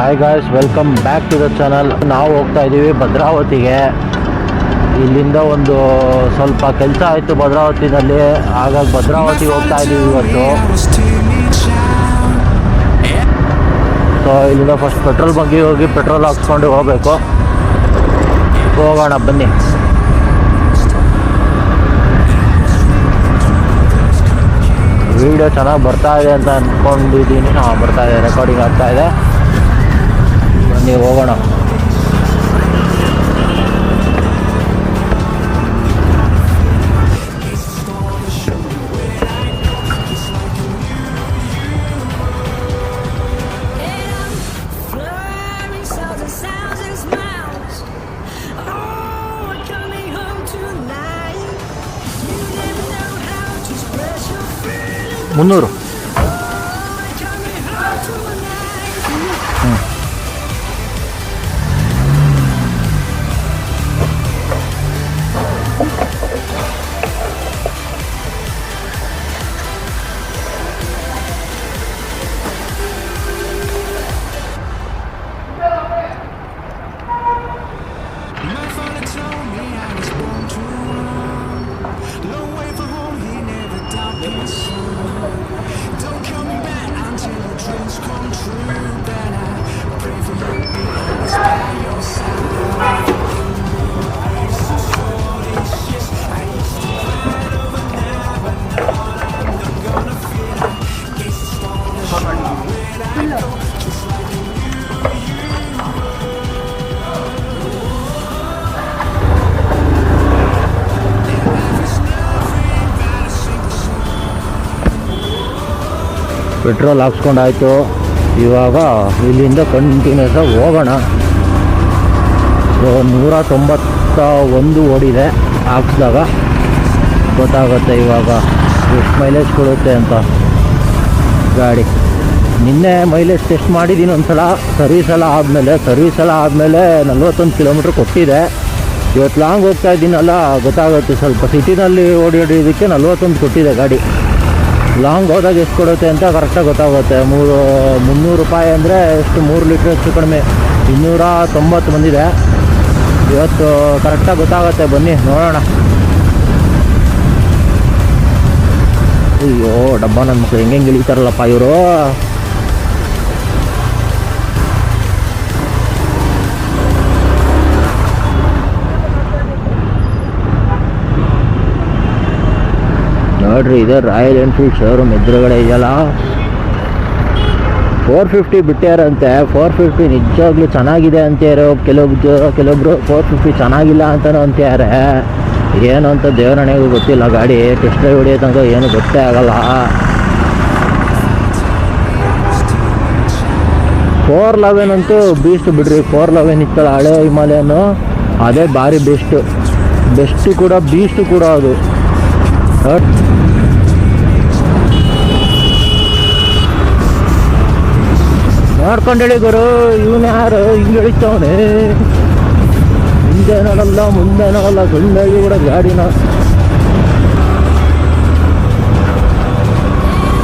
Hi guys, welcome back to the channel. ನಾವು ಹೋಗ್ತಾ ಇದ್ದೀವಿ ಭದ್ರಾವತಿಗೆ. ಇಲ್ಲಿಂದ ಒಂದು ಸ್ವಲ್ಪ ಕೆಲಸ ಆಯಿತು ಭದ್ರಾವತಿನಲ್ಲಿ, ಹಾಗಾಗಿ ಭದ್ರಾವತಿಗೆ ಹೋಗ್ತಾ ಇದ್ದೀವಿ ಇವತ್ತು. ಸೊ ಇಲ್ಲಿಂದ ಫಸ್ಟ್ ಪೆಟ್ರೋಲ್ ಬಂಕಿಗೆ ಹೋಗಿ ಪೆಟ್ರೋಲ್ ಹಾಕ್ಸ್ಕೊಂಡು ಹೋಗಬೇಕು. ಹೋಗೋಣ ಬನ್ನಿ. ವಿಡಿಯೋ ಚೆನ್ನಾಗಿ ಬರ್ತಾ ಇದೆ ಅಂತ ಅಂದ್ಕೊಂಡಿದ್ದೀನಿ. ಬರ್ತಾ ಇದೆ, ರೆಕಾರ್ಡಿಂಗ್ ಆಗ್ತಾ ಇದೆ. ಬನ್ನಿ ಹೋಗೋಣ. ಮುನ್ನೂರು. ಪೆಟ್ರೋಲ್ ಹಾಕ್ಸ್ಕೊಂಡಾಯ್ತು. ಇವಾಗ ಇಲ್ಲಿಂದ ಕಂಟಿನ್ಯೂಸ್ ಆಗಿ ಹೋಗೋಣ. 191 ಓಡಿದೆ. ಹಾಕ್ಸಿದಾಗ ಗೊತ್ತಾಗುತ್ತೆ ಇವಾಗ ಎಷ್ಟು ಮೈಲೇಜ್ ಕೊಡುತ್ತೆ ಅಂತ ಗಾಡಿ. ನಿನ್ನೆ ಮೈಲೇಜ್ ಟೆಸ್ಟ್ ಮಾಡಿದ್ದೀನಿ ಒಂದ್ಸಲ, ಸರ್ವಿಸ್ ಎಲ್ಲ ಆದಮೇಲೆ 41 ಕಿಲೋಮೀಟ್ರ್ ಕೊಟ್ಟಿದೆ. ಇವತ್ತು ಲಾಂಗ್ ಹೋಗ್ತಾ ಇದ್ದೀನಲ್ಲ, ಗೊತ್ತಾಗುತ್ತೆ. ಸ್ವಲ್ಪ ಸಿಟಿನಲ್ಲಿ ಓಡಿಯೋದಕ್ಕೆ 41 ಕೊಟ್ಟಿದೆ ಗಾಡಿ. ಲಾಂಗ್ ಹೋದಾಗ ಎಷ್ಟು ಕೊಡುತ್ತೆ ಅಂತ ಕರೆಕ್ಟಾಗಿ ಗೊತ್ತಾಗುತ್ತೆ. 300 ರೂಪಾಯಿ ಅಂದರೆ ಎಷ್ಟು, 3 ಲೀಟ್ರ್ ಹೆಚ್ಚು ಕಡಿಮೆ 290 ಬಂದಿದೆ. ಇವತ್ತು ಕರೆಕ್ಟಾಗಿ ಗೊತ್ತಾಗುತ್ತೆ. ಬನ್ನಿ ನೋಡೋಣ. ಅಯ್ಯೋ ಡಬ್ಬ, ನನ್ನ ಮಕ್ಕಳು ಹೆಂಗೆ ಇಳಿತಾರಲ್ಲಪ್ಪ ಇವರು. ನೋಡ್ರಿ, ಇದೆ ರಾಯಲ್ ಎನ್ಫೀಲ್ಡ್ ಶೋರೂಮ್ ಎದುರುಗಡೆ ಇದೆಯಲ್ಲ. 450 ಬಿಟ್ಟಾರಂತೆ. 450 ನಿಜವಾಗ್ಲೂ ಚೆನ್ನಾಗಿದೆ ಅಂತಾರೆ ಕೆಲವೊಬ್ರು. 450 ಚೆನ್ನಾಗಿಲ್ಲ ಅಂತಲೂ ಅಂತಾರೆ. ಏನು ಅಂತ ದೇವರಣೆಗೂ ಗೊತ್ತಿಲ್ಲ. ಗಾಡಿ ಟೆಸ್ಟ್ ಡ್ರೈವ್ ಹೊಡಿಯೋ ತನಕ ಏನು ಗೊತ್ತೇ ಆಗಲ್ಲ. 411 ಅಂತೂ ಬೀಸ್ಟ್ ಬಿಡ್ರಿ. 411 ಇತ್ತಲ್ಲ ಹಳೆ ಹಿಮಾಲಯನು, ಅದೇ ಭಾರಿ ಬೆಸ್ಟ್ ಕೂಡ, ಬೀಸ್ಟ್ ಕೂಡ ಅದು. ನೋಡ್ಕೊಂಡು ಹೇಳಿ ಗುರು, ಇವನು ಯಾರು ಹಿಂಗೆ ಎಳಿತವನೆ. ಹಿಂದೆ ನೋಡಲ್ಲ ಮುಂದೆ ನೋಡಲ್ಲ, ಸುಂದಾಗಿ ಕೂಡ ಗಾಡಿನ.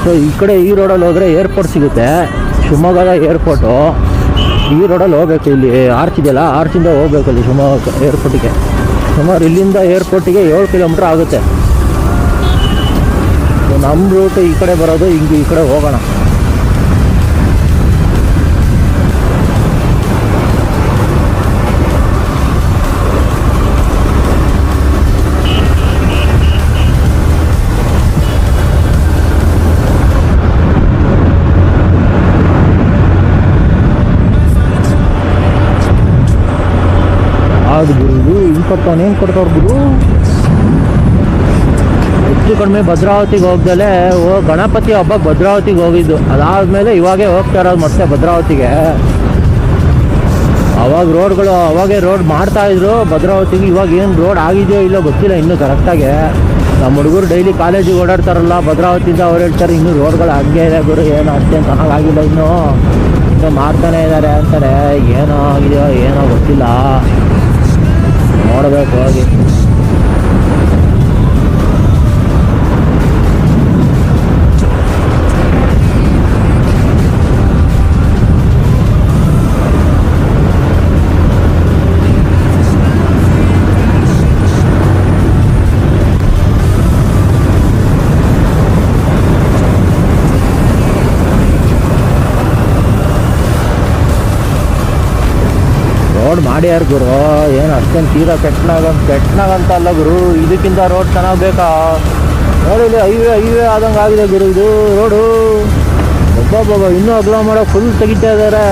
ಸೊ ಈ ಕಡೆ ಈ ರೋಡಲ್ಲಿ ಹೋದರೆ ಏರ್ಪೋರ್ಟ್ ಸಿಗುತ್ತೆ, ಶಿವಮೊಗ್ಗದ ಏರ್ಪೋರ್ಟು. ಈ ರೋಡಲ್ಲಿ ಹೋಗ್ಬೇಕು. ಇಲ್ಲಿ ಆರ್ಚ್ ಇದೆಯಲ್ಲ, ಆರ್ಚಿಂದ ಹೋಗ್ಬೇಕು ಅಲ್ಲಿ ಶಿವಮೊಗ್ಗ ಏರ್ಪೋರ್ಟಿಗೆ. ಸುಮಾರು ಇಲ್ಲಿಂದ ಏರ್ಪೋರ್ಟಿಗೆ 7 ಕಿಲೋಮೀಟ್ರ್ ಆಗುತ್ತೆ. ನಮ್ಮ ರೂಟ್ ಈ ಕಡೆ ಬರೋದು, ಹಿಂಗೆ ಈ ಕಡೆ ಹೋಗೋಣ. ಅದು ಗುರು ಏನು ಕೊಡ್ತಾವ್ರು ಗುರು. ಹೆಚ್ಚು ಕಡಿಮೆ ಭದ್ರಾವತಿಗೆ ಹೋಗ್ದಲೇ ಗಣಪತಿ ಹಬ್ಬಕ್ಕೆ ಭದ್ರಾವತಿಗೆ ಹೋಗಿದ್ದು. ಅದಾದಮೇಲೆ ಇವಾಗೇ ಹೋಗ್ತಾ ಇರೋದು ಮತ್ತೆ ಭದ್ರಾವತಿಗೆ. ಅವಾಗೇ ರೋಡ್ ಮಾಡ್ತಾಯಿದ್ರು ಭದ್ರಾವತಿಗೆ. ಇವಾಗ ಏನು ರೋಡ್ ಆಗಿದೆಯೋ ಇಲ್ಲೋ ಗೊತ್ತಿಲ್ಲ ಇನ್ನೂ ಕರೆಕ್ಟಾಗಿ. ನಮ್ಮ ಹುಡುಗರು ಡೈಲಿ ಕಾಲೇಜಿಗೆ ಓಡಾಡ್ತಾರಲ್ಲ ಭದ್ರಾವತಿಯಿಂದ, ಅವ್ರು ಹೇಳ್ತಾರೆ ಇನ್ನೂ ರೋಡ್ಗಳು ಹಂಗೆ ಇದೆ ಗುರು, ಏನು ಅಷ್ಟೇನು ಚೆನ್ನಾಗಿಲ್ಲ, ಇನ್ನೂ ಮಾಡ್ತಾನೆ ಇದ್ದಾರೆ ಅಂತಾರೆ. ಏನೋ ಆಗಿದೆಯೋ ಏನೋ ಗೊತ್ತಿಲ್ಲ, ನೋಡಬೇಕು ಹೋಗಿ. ರೋಡ್ ಮಾಡ್ಯಾರ ಗುರು, ಏನು ಅಷ್ಟೊಂದು ತೀರಾ ಕೆಟ್ಟನಾಗಂತ ಅಲ್ಲ ಗುರು, ಇದಕ್ಕಿಂತ ರೋಡ್ ಚೆನ್ನಾಗಿ ಬೇಕಾ? ನೋಡಿ ಇಲ್ಲಿ ಹೈವೇ ಆದಂಗೆ ಆಗಿದೆ ಗುರು ಇದು ರೋಡು. ಒಬ್ಬೊಬ್ಬ ಇನ್ನೂ ಅಗಲ ಮಾಡೋ ಫುಲ್ ತೆಗಿತಾ ಇದ್ದಾರೆ.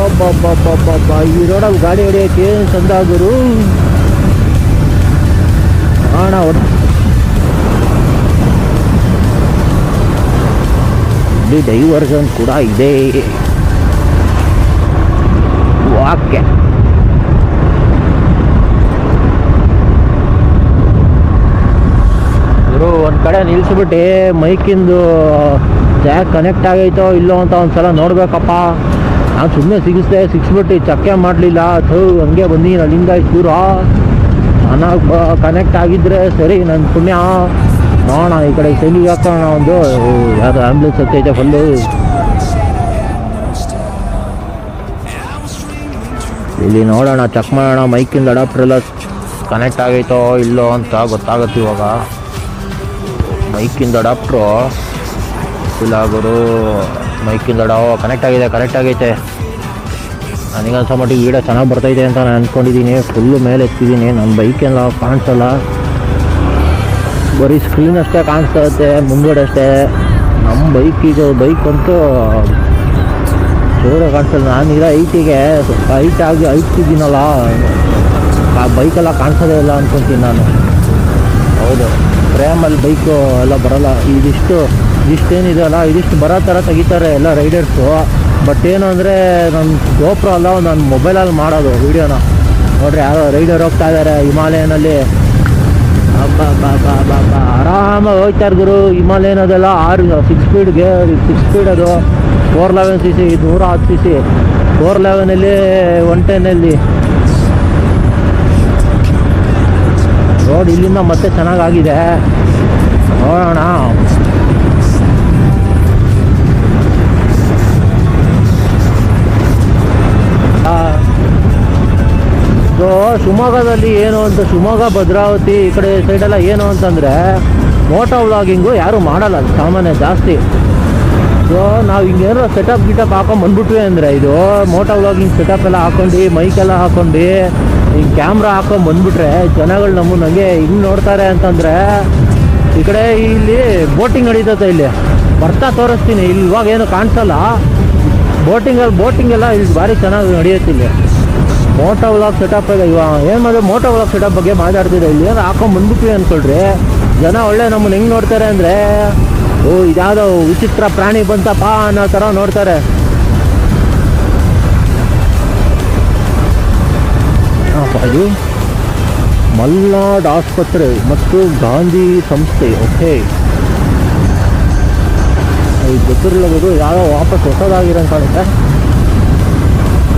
ಒಬ್ಬೊಬ್ಬ ಈ ರೋಡಲ್ಲಿ ಗಾಡಿ ಹೊಡಿಯೋಕೆ ಏನು ಚಂದ ಗುರು. ಕಾಣ ಇಲ್ಲಿ ಡೈವರ್ಷನ್ ಕೂಡ ಇದೆ. ವಾಕ್ಯ ಇವರು ಒಂದು ಕಡೆ ನಿಲ್ಲಿಸ್ಬಿಟ್ಟು ಮೈಕಿಂದು ಜಾಕ್ ಕನೆಕ್ಟ್ ಆಗೈತೋ ಇಲ್ಲೋ ಅಂತ ಒಂದ್ಸಲ ನೋಡ್ಬೇಕಪ್ಪ. ನಾನು ಸುಮ್ಮನೆ ಸಿಕ್ಸ್ಬಿಟ್ಟು ಚಕ್ಕೆ ಮಾಡಲಿಲ್ಲ, ಹಂಗೆ ಬಂದೀನಿ ಅಲ್ಲಿಂದ ದೂರ. ಚೆನ್ನಾಗಿ ಕನೆಕ್ಟ್ ಆಗಿದ್ರೆ ಸರಿ, ನನ್ನ ಪುಣ್ಯ. ನೋಡೋಣ ಈ ಕಡೆ ಸೈಲಿಗೆ ಹಾಕೋಣ. ಒಂದು ಯಾವುದು ಆ್ಯಂಬುಲೆನ್ಸ್ ಹತ್ತೈತೆ ಫುಲ್ಲು. ಇಲ್ಲಿ ನೋಡೋಣ, ಚೆಕ್ ಮಾಡೋಣ ಮೈಕಿಂದ ಅಡಾಪ್ಟರ್ ಎಲ್ಲ ಕನೆಕ್ಟ್ ಆಗೈತೋ ಇಲ್ಲೋ ಅಂತ ಗೊತ್ತಾಗುತ್ತೆ ಇವಾಗ. ಮೈಕಿಂದ ಅಡಾಪ್ಟ್ರು ಇಲ್ಲ ಗುರು, ಮೈಕಿಂದ ಕನೆಕ್ಟ್ ಆಗೈತೆ. ನನಗನ್ಸೋ ಮಟ್ಟಿಗೆ ವೀಡಿಯೋ ಚೆನ್ನಾಗಿ ಬರ್ತೈತೆ ಅಂತ ನಾನು ಅಂದ್ಕೊಂಡಿದ್ದೀನಿ. ಫುಲ್ಲು ಮೇಲೆ ಎತ್ತಿದ್ದೀನಿ, ನನ್ನ ಬೈಕೆಲ್ಲ ಕಾಣಿಸಲ್ಲ, ಬರೀ ಸ್ಕ್ರೀನ್ ಅಷ್ಟೇ ಕಾಣಿಸ್ತಾ ಇರುತ್ತೆ ಮುಂದ್ಗಡೆ ಅಷ್ಟೇ. ನಮ್ಮ ಬೈಕ್ ಅಂತೂ ಜೋರ ಕಾಣಿಸಲ್ಲ. ನಾನೀಗ ಹೈಟಿದ್ದೀನಲ್ಲ, ಆ ಬೈಕೆಲ್ಲ ಕಾಣಿಸೋದೇ ಇಲ್ಲ ಅಂದ್ಕೊತೀನಿ ನಾನು. ಹೌದು, ಫ್ರೇಮಲ್ಲಿ ಬೈಕು ಎಲ್ಲ ಬರೋಲ್ಲ. ಇದಿಷ್ಟೇನಿದೆ ಅಲ್ಲ, ಇದಿಷ್ಟು ಬರೋ ಥರ ತೆಗಿತಾರೆ ಎಲ್ಲ ರೈಡರ್ಸು. ಬಟ್ ಏನು ಅಂದರೆ ನನ್ನ ಗೋಪ್ರೋ ಅಲ್ಲ, ನನ್ನ ಮೊಬೈಲಲ್ಲಿ ಮಾಡೋದು ವೀಡಿಯೋನ. ನೋಡ್ರಿ ಯಾರೋ ರೈಡರ್ ಹೋಗ್ತಾ ಇದ್ದಾರೆ ಹಿಮಾಲಯನಲ್ಲಿ. ಆರಾಮಾಗಿ ಹೋಗ್ತಾರೆ ಗುರು. ಹಿಮಾಲಯನದೆಲ್ಲ 6 ಸ್ಪೀಡ್ ಅದು 411cc 110cc 411 110 ರೋಡ್ ಇಲ್ಲಿಂದ ಮತ್ತೆ ಚೆನ್ನಾಗಾಗಿದೆ. ನೋಡೋಣ. ಸೊ ಶಿವಮೊಗ್ಗದಲ್ಲಿ ಏನು ಅಂತ, ಶಿವಮೊಗ್ಗ ಭದ್ರಾವತಿ ಈ ಕಡೆ ಸೈಡೆಲ್ಲ ಏನು ಅಂತಂದರೆ ಮೋಟೋ ವ್ಲಾಗಿಂಗು ಯಾರೂ ಮಾಡಲ್ಲ ಸಾಮಾನ್ಯ ಜಾಸ್ತಿ. ಸೊ ನಾವು ಹಿಂಗೇನೋ ಸೆಟಪ್ ಹಾಕೊಂಡು ಬಂದ್ಬಿಟ್ವಿ ಅಂದರೆ, ಇದು ಮೋಟೋ ವ್ಲಾಗಿಂಗ್ ಸೆಟಪ್ ಎಲ್ಲ ಹಾಕೊಂಡು ಮೈಕೆಲ್ಲ ಹಾಕೊಂಡು ಹಿಂಗೆ ಕ್ಯಾಮ್ರಾ ಹಾಕೊಂಡು ಬಂದ್ಬಿಟ್ರೆ ಜನಗಳು ನಮಗೆ ಹಿಂಗೆ ನೋಡ್ತಾರೆ ಅಂತಂದರೆ. ಈ ಕಡೆ ಇಲ್ಲಿ ಬೋಟಿಂಗ್ ನಡೀತದೆ, ಇಲ್ಲಿ ಬರ್ತಾ ತೋರಿಸ್ತೀನಿ. ಇಲ್ಲಿ ಇವಾಗ ಏನು ಕಾಣಿಸಲ್ಲ, ಬೋಟಿಂಗ್ ಎಲ್ಲ ಇಲ್ಲಿ ಭಾರಿ ಚೆನ್ನಾಗಿ ನಡೆಯುತ್ತೆ. ಇಲ್ಲಿ ಮೋಟೋ ವ್ಲಾಗ್ ಸೆಟಪ್ ಇದೆ. ಇವಾಗ ಏನು ಮಾಡಿದ್ರೆ ಮೋಟೋ ವ್ಲಾಗ್ ಸೆಟಪ್ ಬಗ್ಗೆ ಮಾತಾಡ್ತಿದ್ದೆ. ಇಲ್ಲಿ ಏನು ಹಾಕೊಂಡು ಬಂದ್ಬಿಟ್ವಿ ಅಂದ್ಕೊಳ್ರಿ, ಜನ ಒಳ್ಳೆ ನಮ್ಮನ್ನು ಹೆಂಗೆ ನೋಡ್ತಾರೆ ಅಂದರೆ, ಓ ಇದ್ಯಾವುದೋ ವಿಚಿತ್ರ ಪ್ರಾಣಿ ಬಂತಪ್ಪ ಅನ್ನೋ ಥರ ನೋಡ್ತಾರೆ. ಇದು ಮಲ್ನಾಡ್ ಆಸ್ಪತ್ರೆ ಮತ್ತು ಗಾಂಧಿ ಸಂಸ್ಥೆ. ಓಕೆ, ಇದು ಗೊತ್ತಿರಬಹುದು, ಯಾವುದೋ ವಾಪಸ್ ಹೊಸದಾಗಿರೋಂಗೆ ಕಾಣುತ್ತೆ.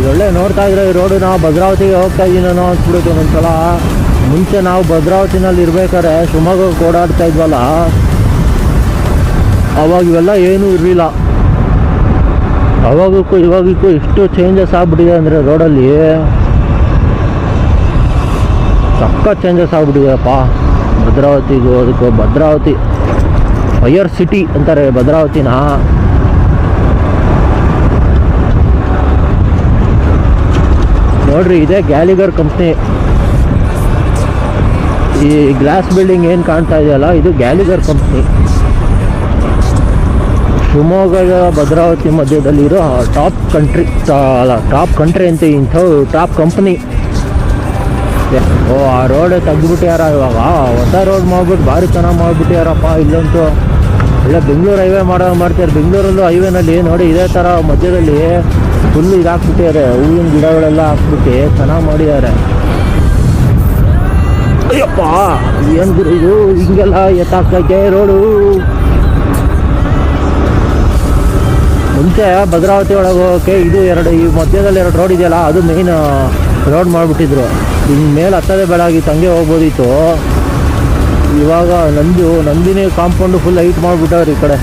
ಇದೊಳ್ಳೆ ನೋಡ್ತಾ ಇದ್ರೆ ಈ ರೋಡು. ನಾವು ಭದ್ರಾವತಿಗೆ ಹೋಗ್ತಾ ಇದ್ದೀನೋ ಅಂದ್ಬಿಡುತ್ತೆ ಒಂದೊಂದ್ಸಲ. ಮುಂಚೆ ನಾವು ಭದ್ರಾವತಿನಲ್ಲಿ ಇರ್ಬೇಕಾದ್ರೆ ಶಿವಮೊಗ್ಗಕ್ಕೆ ಓಡಾಡ್ತಾ ಇದ್ವಲ್ಲ, ಅವಾಗ ಇವೆಲ್ಲ ಏನೂ ಇರಲಿಲ್ಲ. ಅವಾಗಕ್ಕೂ ಇವಾಗಕ್ಕೂ ಎಷ್ಟು ಚೇಂಜಸ್ ಆಗ್ಬಿಟ್ಟಿದೆ ಅಂದರೆ ರೋಡಲ್ಲಿ ಸಖತ್ ಚೇಂಜಸ್ ಆಗ್ಬಿಟ್ಟಿದೆಯಪ್ಪ. ಭದ್ರಾವತಿಗೂ ಅದಕ್ಕೂ, ಭದ್ರಾವತಿ ಫೈರ್ ಸಿಟಿ ಅಂತಾರೆ ಭದ್ರಾವತಿನ. ನೋಡ್ರಿ, ಇದೇ ಗ್ಯಾಲಿಗರ್ ಕಂಪ್ನಿ. ಈ ಗ್ಲಾಸ್ ಬಿಲ್ಡಿಂಗ್ ಏನು ಕಾಣ್ತಾ ಇದೆಯಲ್ಲ, ಇದು ಗ್ಯಾಲಿಗರ್ ಕಂಪ್ನಿ. ಶಿವಮೊಗ್ಗದ ಭದ್ರಾವತಿ ಮಧ್ಯದಲ್ಲಿರೋ ಟಾಪ್ ಕಂಟ್ರಿ ಅಂತ ಇಂಥ ಟಾಪ್ ಕಂಪ್ನಿ. ಓ, ಆ ರೋಡ್ ತೆಗ್ದುಬಿಟ್ಟ್ಯಾರ ಇವಾಗ. ಹೊಸ ರೋಡ್ ಮಾಡ್ಬಿಟ್ಟು ಭಾರಿ ಚೆನ್ನಾಗಿ ಮಾಡಿಬಿಟ್ಟ್ಯಾರಪ್ಪ. ಇಲ್ಲಂತೂ ಇಲ್ಲ ಬೆಂಗಳೂರು ಹೈವೇ ಮಾಡ್ತಾರೆ. ಬೆಂಗಳೂರಲ್ಲೂ ಹೈವೇನಲ್ಲಿ ನೋಡಿ ಇದೇ ಥರ ಮಧ್ಯದಲ್ಲಿ ಫುಲ್ಲು ಇದಾಕ್ಬಿಟ್ಟಿದ್ದಾರೆ, ಹೂವಿನ ಗಿಡಗಳೆಲ್ಲ ಹಾಕ್ಬಿಟ್ಟು ಚೆನ್ನಾಗಿ ಮಾಡಿದ್ದಾರೆ. ಅಯ್ಯಪ್ಪ, ಏನು ಗುರು ಇದು ಹಿಂಗೆಲ್ಲ ಎತ್ತಾಕ್ತೈತೆ ರೋಡು. ಮುಂಚೆ ಭದ್ರಾವತಿ ಒಳಗೆ ಹೋಗೋಕ್ಕೆ ಇದು ಈ ಮಧ್ಯದಲ್ಲಿ 2 ರೋಡ್ ಇದೆಯಲ್ಲ, ಅದು ಮೇಯ್ನ್ ರೋಡ್ ಮಾಡಿಬಿಟ್ಟಿದ್ರು. ಹಿಂಗೆ ಮೇಲೆ ಹತ್ತದೇ ಬೆಳಗಿತ್ತು, ಹಂಗೆ ಹೋಗ್ಬೋದಿತ್ತು. ಇವಾಗ ನಂದಿನಿ ಕಾಂಪೌಂಡು ಫುಲ್ ಹೈಟ್ ಮಾಡಿಬಿಟ್ಟವ್ರು ಈ ಕಡೆ.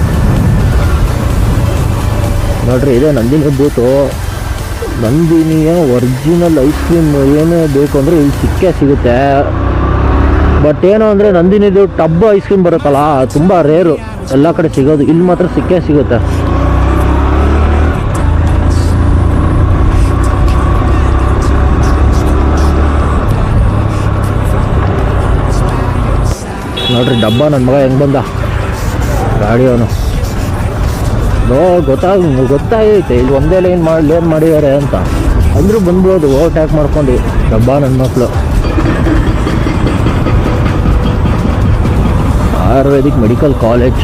ನೋಡ್ರಿ, ಇದೆ ನಂದಿನಿ ಬೂತು. ನಂದಿನಿಯ ಒರಿಜಿನಲ್ ಐಸ್ ಕ್ರೀಮ್ ಏನೇ ಬೇಕು ಅಂದರೆ ಇಲ್ಲಿ ಸಿಗುತ್ತೆ. ಬಟ್ ಏನು ಅಂದರೆ ನಂದಿನಿದು ಟಬ್ ಐಸ್ ಕ್ರೀಮ್ ಬರುತ್ತಲ್ಲ, ತುಂಬ ರೇರು ಎಲ್ಲ ಕಡೆ ಸಿಗೋದು. ಇಲ್ಲಿ ಮಾತ್ರ ಸಿಗುತ್ತೆ. ನೋಡ್ರಿ ಡಬ್ಬ ನನ್ನ ಮಗ ಹೆಂಗೆ ಬಂದ ಗಾಡಿಯವನು. ಗೊತ್ತಾಗೈತೆ ಇಲ್ಲಿ ಒಂದೇ ಲೈನ್ ಮಾಡಿದ್ದಾರೆ ಅಂತ ಅಂದರೂ ಬಂದ್ಬೋದು ಓವರ್ಟ್ಯಾಕ್ ಮಾಡ್ಕೊಂಡು ಡಬ್ಬ ನನ್ನ ಮಕ್ಕಳು. Ayurvedic medical college